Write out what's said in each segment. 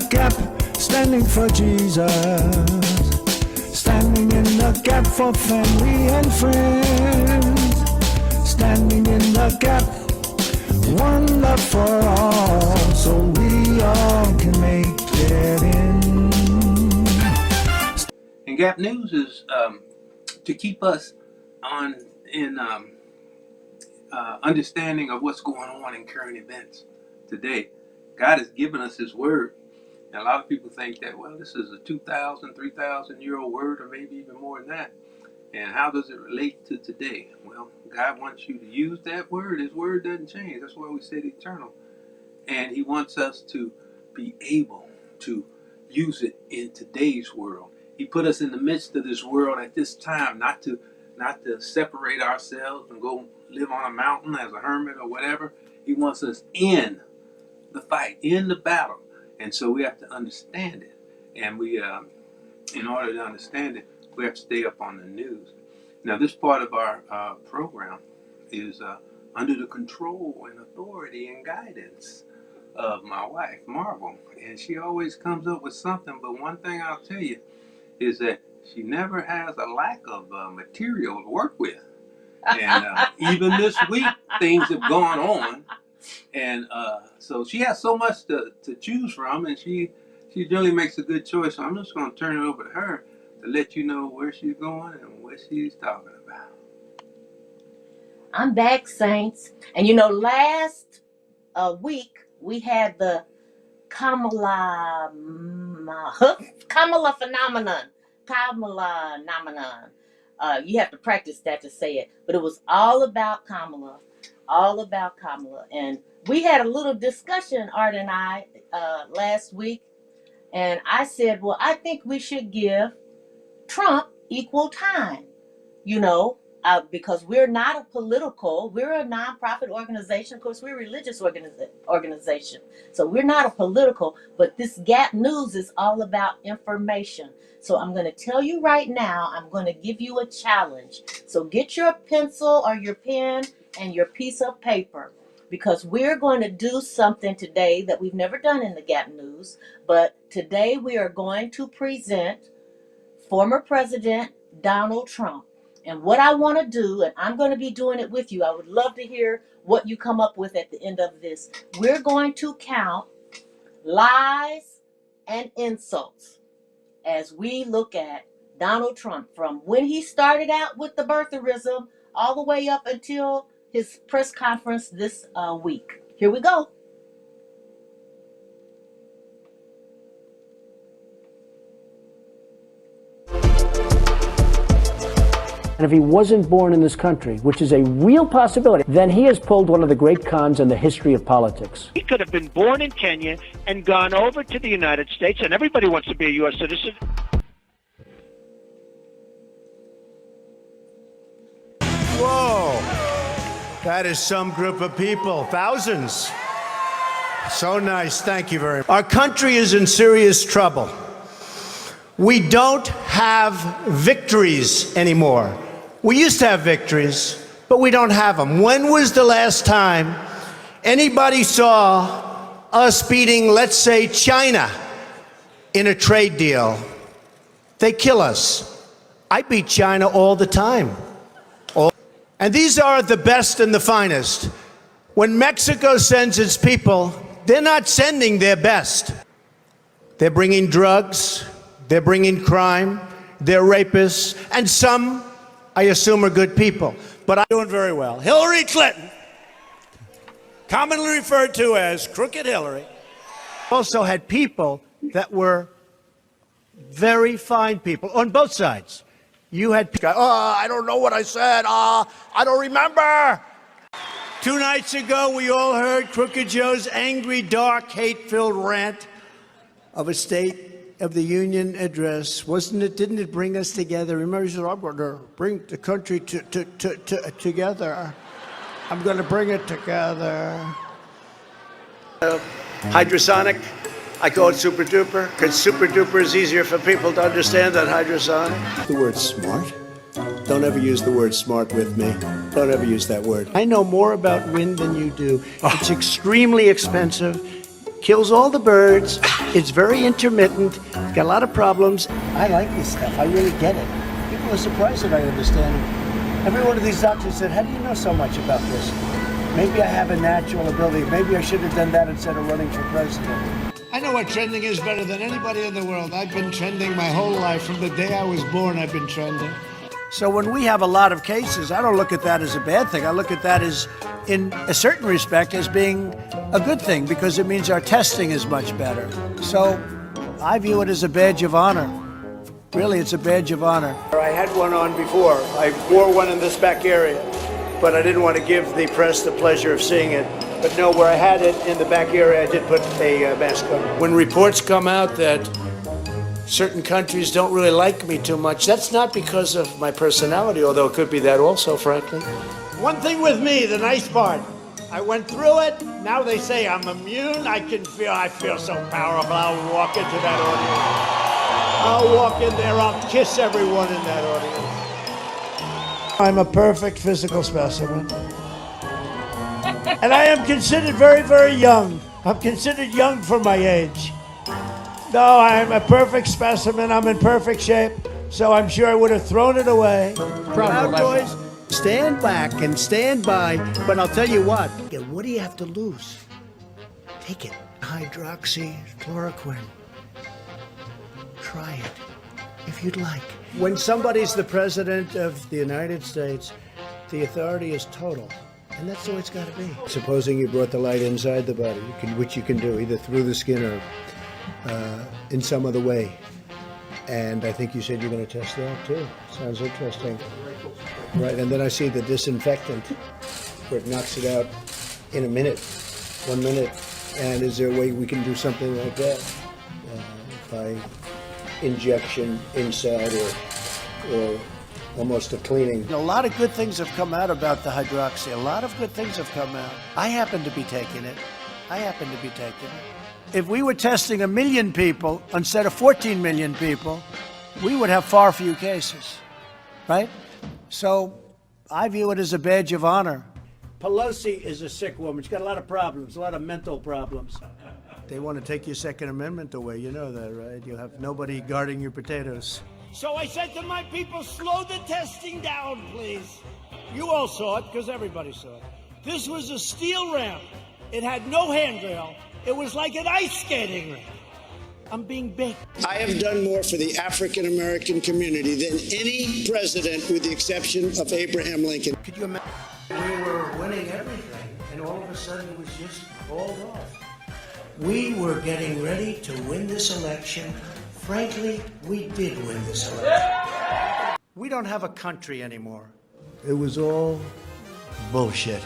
the gap, standing for Jesus. Standing in the gap for family and friends. Standing in the gap, one love for all, so we all can make it in. And Gap News is to keep us in understanding of what's going on in current events today. God has given us His Word. And a lot of people think that, well, this is a 2,000, 3,000 year old word, or maybe even more than that. And how does it relate to today? Well, God wants you to use that word. His word doesn't change. That's why we said eternal. And He wants us to be able to use it in today's world. He put us in the midst of this world at this time, not to separate ourselves and go live on a mountain as a hermit or whatever. He wants us in the fight, in the battle. And so we have to understand it. And we, in order to understand it, we have to stay up on the news. Now, this part of our program is under the control and authority and guidance of my wife, Marvel. And she always comes up with something. But one thing I'll tell you is that she never has a lack of material to work with. And even this week, things have gone on. And so she has so much to choose from, and she really makes a good choice. So I'm just going to turn it over to her to let you know where she's going and what she's talking about. I'm back, Saints. And you know, last week we had the Kamala phenomenon. Kamala phenomenon. You have to practice that to say it. But it was all about Kamala. All about Kamala. And we had a little discussion, Art and I, last week. And I said, well, I think we should give Trump equal time, you know, because we're not a political, we're a nonprofit organization. Of course, we're a religious organization. So we're not a political, but this Gap News is all about information. So I'm going to tell you right now, I'm going to give you a challenge. So get your pencil or your pen and your piece of paper, because we're going to do something today that we've never done in the Gap News. But today we are going to present former President Donald Trump. And what I want to do, and I'm going to be doing it with you, I would love to hear what you come up with at the end of this. We're going to count lies and insults as we look at Donald Trump from when he started out with the Birtherism all the way up until his press conference this week. Here we go. And if he wasn't born in this country, which is a real possibility, then he has pulled one of the great cons in the history of politics. He could have been born in Kenya and gone over to the United States, and everybody wants to be a U.S. citizen. Whoa, that is some group of people, thousands. So nice, thank you very much. Our country is in serious trouble. We don't have victories anymore. We used to have victories, but we don't have them. When was the last time anybody saw us beating, let's say, China in a trade deal? They kill us. I beat China all the time. And these are the best and the finest. When Mexico sends its people, they're not sending their best. They're bringing drugs, they're bringing crime, they're rapists, and some, I assume, are good people. But I'm doing very well. Hillary Clinton, commonly referred to as Crooked Hillary, also had people that were very fine people on both sides. You had people, I don't know what I said, I don't remember. 2 nights ago, we all heard Crooked Joe's angry, dark, hate-filled rant of a State of the Union address. Didn't it bring us together? Remember, he said, I'm going to bring the country together. I'm going to bring it together. Hydrosonic, I call it super duper, because super duper is easier for people to understand than hydrosonic. The word smart. Don't ever use the word smart with me. Don't ever use that word. I know more about wind than you do. It's extremely expensive. kills all the birds. It's very intermittent. It's got a lot of problems. I like this stuff. I really get it. People are surprised that I understand it. Every one of these doctors said, how do you know so much about this? Maybe I have a natural ability. Maybe I should have done that instead of running for president. I know what trending is better than anybody in the world. I've been trending my whole life. From the day I was born, I've been trending. So when we have a lot of cases, I don't look at that as a bad thing. I look at that as, in a certain respect, as being a good thing, because it means our testing is much better. So I view it as a badge of honor. Really, it's a badge of honor. I had one on before. I wore one in this back area, but I didn't want to give the press the pleasure of seeing it. But no, where I had it in the back area, I did put a mask on. When reports come out that certain countries don't really like me too much, that's not because of my personality, although it could be that also, frankly. One thing with me, the nice part, I went through it. Now they say I'm immune. I feel so powerful. I'll walk into that audience. I'll walk in there. I'll kiss everyone in that audience. I'm a perfect physical specimen. And I am considered very, very young. I'm considered young for my age. No, I'm a perfect specimen. I'm in perfect shape. So I'm sure I would have thrown it away. Proud boys. Stand back and stand by, but I'll tell you what. What do you have to lose? Take it. Hydroxychloroquine. Try it, if you'd like. When somebody's the president of the United States, the authority is total. And that's the way it's got to be. Supposing you brought the light inside the body, which you can do, either through the skin or in some other way. And I think you said you're going to test that too. Sounds interesting. Right, and then I see the disinfectant, where it knocks it out in a minute, 1 minute. And is there a way we can do something like that? By injection inside or almost a cleaning. A lot of good things have come out about the hydroxy. A lot of good things have come out. I happen to be taking it. If we were testing 1 million people instead of 14 million people, we would have far fewer cases, right? So I view it as a badge of honor. Pelosi is a sick woman. She's got a lot of problems, a lot of mental problems. They want to take your Second Amendment away. You know that, right? You'll have nobody guarding your potatoes. So I said to my people, slow the testing down, please. You all saw it, because everybody saw it. This was a steel ramp. It had no handrail. It was like an ice skating rink. I'm being baked. I have done more for the African American community than any president, with the exception of Abraham Lincoln. Could you imagine? We were winning everything, and all of a sudden it was just called off. We were getting ready to win this election. Frankly, we did win this election. We don't have a country anymore. It was all bullshit.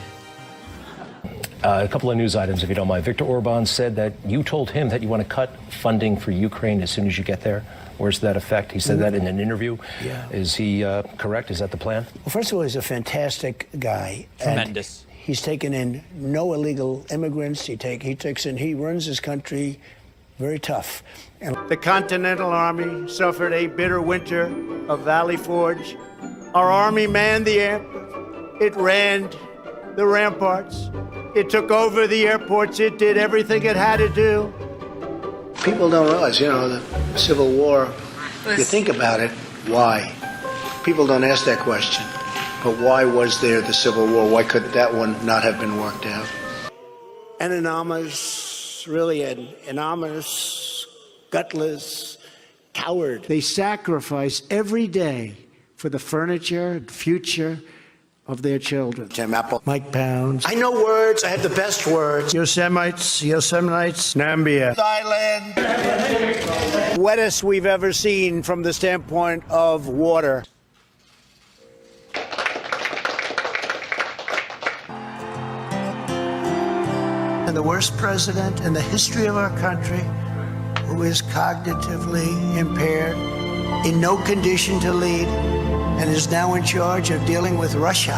A couple of news items, if you don't mind. Viktor Orban said that you told him that you want to cut funding for Ukraine as soon as you get there. Where's that effect? He said that in an interview. Yeah. Is he correct? Is that the plan? Well, first of all, he's a fantastic guy. Tremendous. He's taken in no illegal immigrants. He runs his country very tough. And the Continental Army suffered a bitter winter of Valley Forge. Our Army manned the air. It ran the ramparts. It took over the airports. It did everything it had to do. People don't realize, the Civil War, you think about it, why? People don't ask that question. But why was there the Civil War? Why could that one not have been worked out? An anonymous, gutless coward. They sacrifice every day for the furniture and future of their children. Tim Apple, Mike Pounds. I know words. I have the best words. Yosemite, Nambia. Thailand. Wettest we've ever seen from the standpoint of water. And the worst president in the history of our country, who is cognitively impaired, in no condition to lead, and is now in charge of dealing with Russia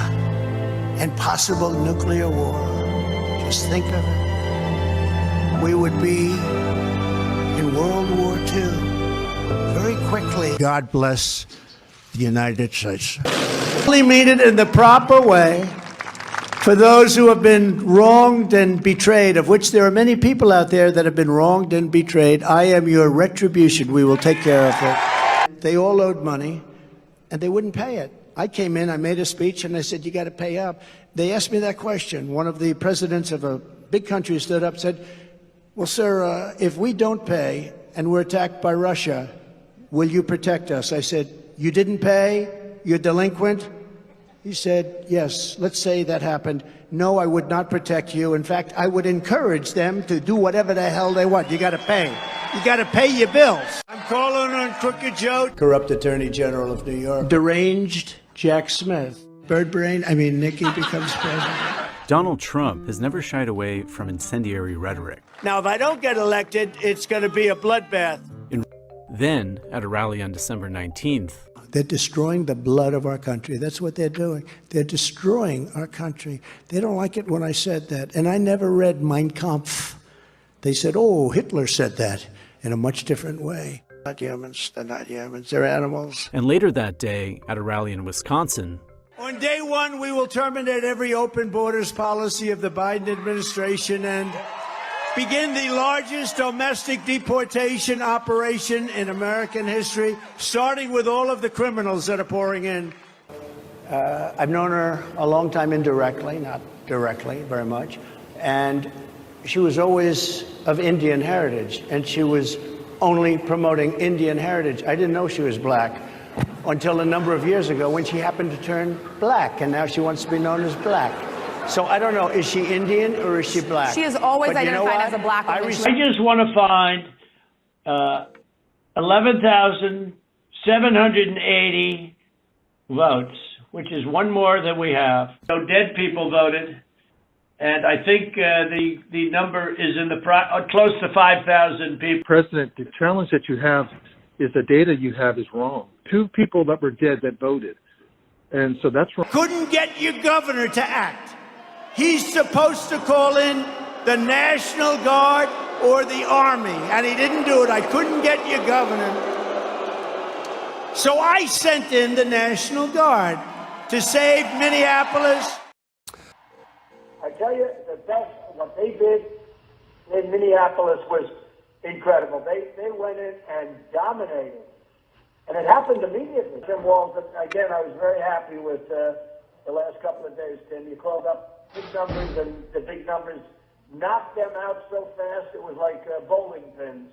and possible nuclear war. Just think of it. We would be in World War II very quickly. God bless the United States. Only mean it in the proper way. For those who have been wronged and betrayed, of which there are many people out there that have been wronged and betrayed, I am your retribution. We will take care of it. They all owed money, and they wouldn't pay it. I came in, I made a speech, and I said, you got to pay up. They asked me that question. One of the presidents of a big country stood up and said, well, sir, if we don't pay and we're attacked by Russia, will you protect us? I said, you didn't pay? You're delinquent? He said, yes, let's say that happened. No, I would not protect you. In fact, I would encourage them to do whatever the hell they want. You got to pay. You got to pay your bills. I'm calling on Crooked Joe, corrupt Attorney General of New York, deranged Jack Smith, bird brain. Nikki becomes president. Donald Trump has never shied away from incendiary rhetoric. Now, if I don't get elected, it's going to be a bloodbath. Then, at a rally on December 19th, they're destroying the blood of our country. That's what they're doing. They're destroying our country. They don't like it when I said that. And I never read Mein Kampf. They said, oh, Hitler said that in a much different way. Not humans. They're not humans. They're animals. And later that day, at a rally in Wisconsin, on day one, we will terminate every open borders policy of the Biden administration and begin the largest domestic deportation operation in American history, starting with all of the criminals that are pouring in. I've known her a long time indirectly, not directly very much, and she was always of Indian heritage, and she was only promoting Indian heritage. I didn't know she was black until a number of years ago when she happened to turn black, and now she wants to be known as black. So I don't know, is she Indian or is she black? She is always identified as a black woman. I just want to find 11,780 votes, which is one more than we have. So dead people voted, and I think the number is in the close to 5,000 people. President, the challenge that you have is the data you have is wrong. 2 people that were dead that voted, and so that's wrong. Couldn't get your governor to act. He's supposed to call in the National Guard or the Army, and he didn't do it. I couldn't get your governor. So I sent in the National Guard to save Minneapolis. I tell you, the best, what they did in Minneapolis was incredible. They went in and dominated. And it happened immediately. Tim Walz, again, I was very happy with the last couple of days, Tim. You called up big numbers, and the big numbers knocked them out so fast it was like bowling pins.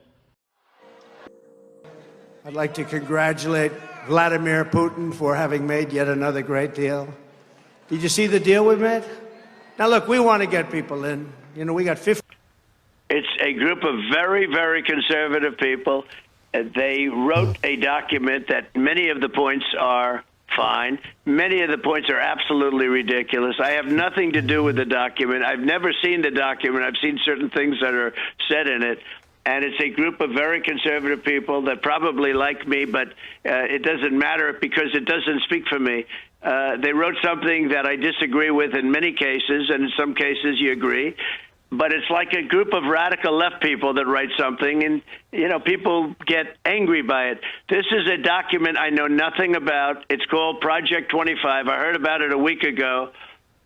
I'd like to congratulate Vladimir Putin for having made yet another great deal. Did you see the deal we made? Now, look, we want to get people in. We got 50. It's a group of very, very conservative people. They wrote a document that many of the points are fine. Many of the points are absolutely ridiculous. I have nothing to do with the document. I've never seen the document. I've seen certain things that are said in it. And it's a group of very conservative people that probably like me, but it doesn't matter because it doesn't speak for me. They wrote something that I disagree with in many cases, and in some cases you agree. But it's like a group of radical left people that write something, and, people get angry by it. This is a document I know nothing about. It's called Project 25. I heard about it a week ago,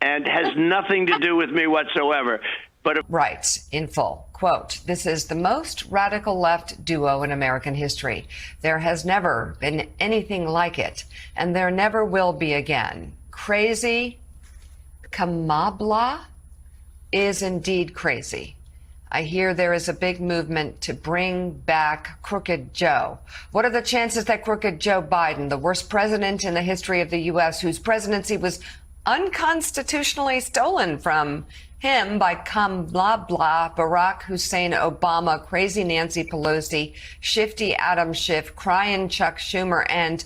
and has nothing to do with me whatsoever. But Writes in full, quote, "This is the most radical left duo in American history. There has never been anything like it, and there never will be again. Crazy Kamabla is indeed crazy. I hear there is a big movement to bring back Crooked Joe. What are the chances that Crooked Joe Biden, the worst president in the history of the U.S., whose presidency was unconstitutionally stolen from him by Kamala, Barack Hussein Obama, crazy Nancy Pelosi, shifty Adam Schiff, crying Chuck Schumer, and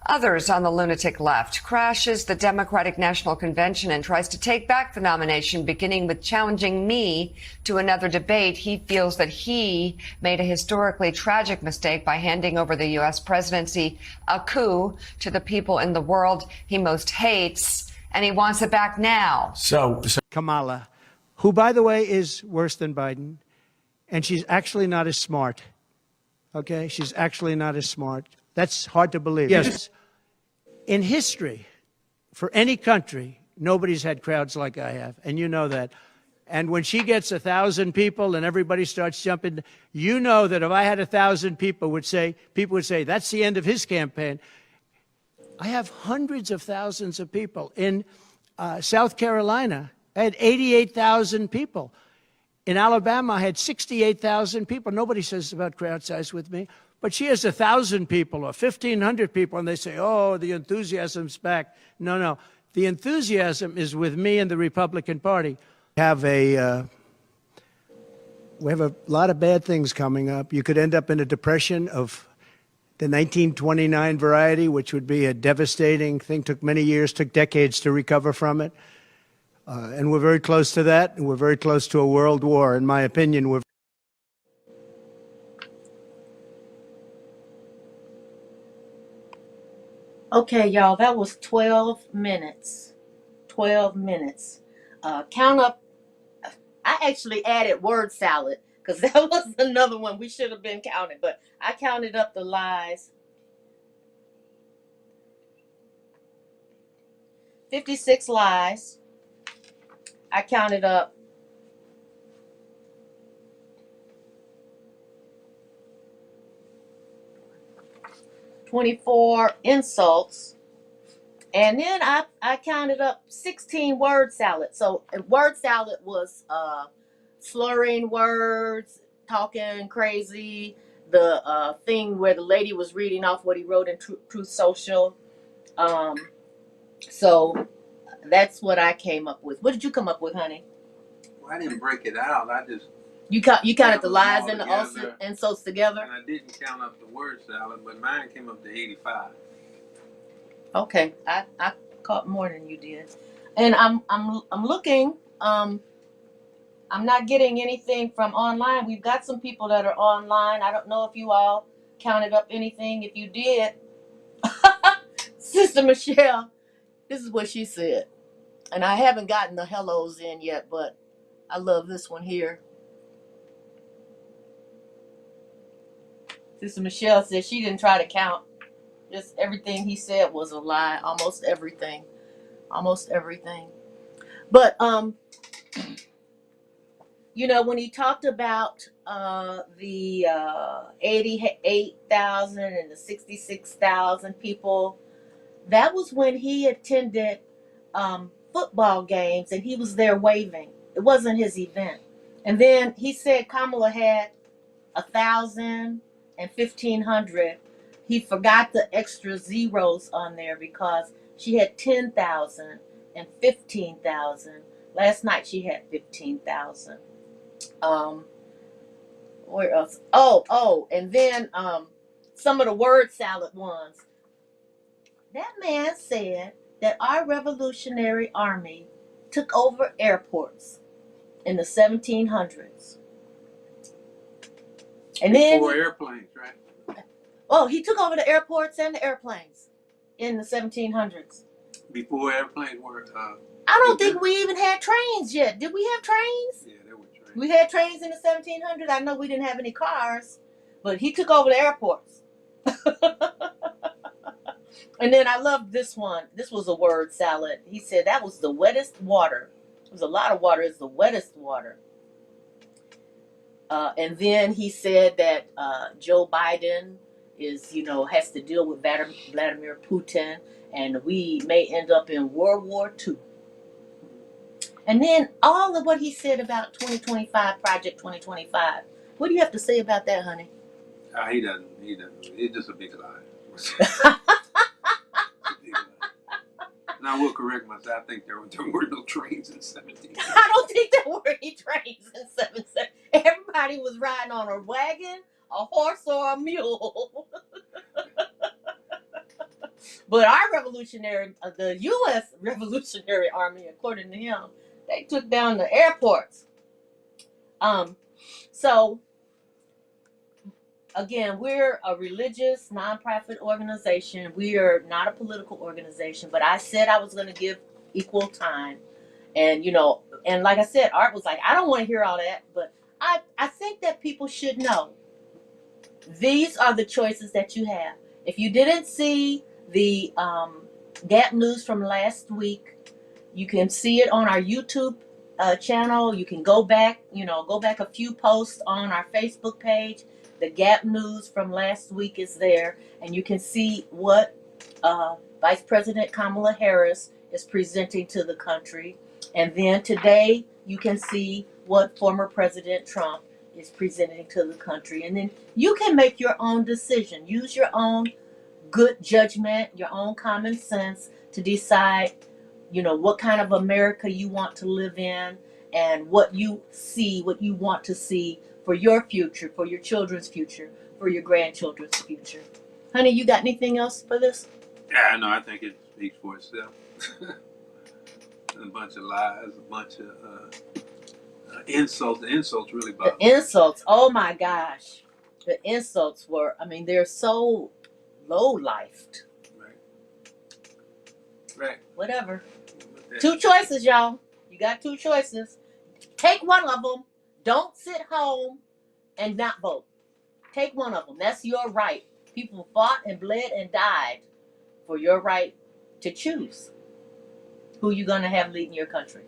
others on the lunatic left, crashes the Democratic National Convention and tries to take back the nomination, beginning with challenging me to another debate. He feels that he made a historically tragic mistake by handing over the U.S. presidency, a coup, to the people in the world he most hates, and he wants it back now." So Kamala, who, by the way, is worse than Biden, and she's actually not as smart. Okay? She's actually not as smart. That's hard to believe. Yes. In history, for any country, Nobody's had crowds like I have, and you know that. And when she gets 1,000 people and everybody starts jumping, you know that if I had 1,000 people would say, that's the end of his campaign. I have hundreds of thousands of people. In South Carolina, I had 88,000 people. In Alabama, I had 68,000 people. Nobody says about crowd size with me. But she has 1,000 people or 1,500 people, and they say, oh, the enthusiasm's back. No, no. The enthusiasm is with me and the Republican Party. We have a lot of bad things coming up. You could end up in a depression of the 1929 variety, which would be a devastating thing. Took many years, took decades to recover from it. And we're very close to that, and we're very close to a world war. In my opinion, Okay, y'all, that was 12 minutes. 12 minutes. Count up. I actually added word salad because that was another one we should have been counting, but I counted up the lies. 56 lies. I counted up 24 insults. And then I counted up 16 word salad. So word salad was slurring words, talking crazy, the thing where the lady was reading off what he wrote in Truth Social. So that's what I came up with. What did you come up with, honey? Well, I didn't break it out. I just you counted the lies and the insults together. And I didn't count up the word salad, but mine came up to 85. Okay, I caught more than you did, and I'm looking. I'm not getting anything from online. We've got some people that are online. I don't know if you all counted up anything. If you did, Sister Michelle, this is what she said, and I haven't gotten the hellos in yet, but I love this one here. Sister Michelle said she didn't try to count. Just everything he said was a lie. Almost everything. But you know, when he talked about the 88,000 and the 66,000 people, that was when he attended football games and he was there waving. It wasn't his event. And then he said Kamala had 1,000 and 1,500. He forgot the extra zeros on there because she had 10,000 and 15,000. Last night she had 15,000. Where else? Oh, and then some of the word salad ones. That man said that our Revolutionary Army took over airports in the 1700s. And before airplanes, right? Oh, he took over the airports and the airplanes in the 1700s. Before airplanes were. I don't think we even had trains yet. Did we have trains? Yeah, there were trains. We had trains in the 1700s. I know we didn't have any cars, but he took over the airports. And then I love this one. This was a word salad. He said that was the wettest water. It was a lot of water. It's the wettest water. And then he said that Joe Biden has to deal with Vladimir Putin, and we may end up in World War II. And then all of what he said about 2025, Project 2025. What do you have to say about that, honey? He doesn't. It's just a big lie. And I will correct myself. I think there were no trains in 17. I don't think there were any trains in 17. Everybody was riding on a wagon, a horse, or a mule. But our the U.S. Revolutionary Army, according to him, they took down the airports. So, again, we're a religious nonprofit organization. We are not a political organization, but I said I was going to give equal time. And, and like I said, Art was like, I don't want to hear all that, but I think that people should know. These are the choices that you have. If you didn't see the Gap News from last week, You can see it on our YouTube channel. You can go back, go back a few posts on our Facebook page. The Gap News from last week is there, and you can see what Vice President Kamala Harris is presenting to the country. And then today, you can see what former President Trump is presenting to the country. And then you can make your own decision. Use your own good judgment, your own common sense to decide, what kind of America you want to live in and what you want to see for your future, for your children's future, for your grandchildren's future. Honey, you got anything else for this? Yeah, no, I think it speaks for itself. A bunch of lies, a bunch of insults. The insults really bother me. The insults, oh my gosh. The insults they're so low-lifed. Right. Whatever. Two choices, y'all. You got two choices. Take one of them. Don't sit home and not vote. Take one of them. That's your right. People fought and bled and died for your right to choose who you're going to have leading your country.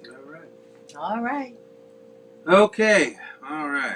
All right. All right. Okay. All right.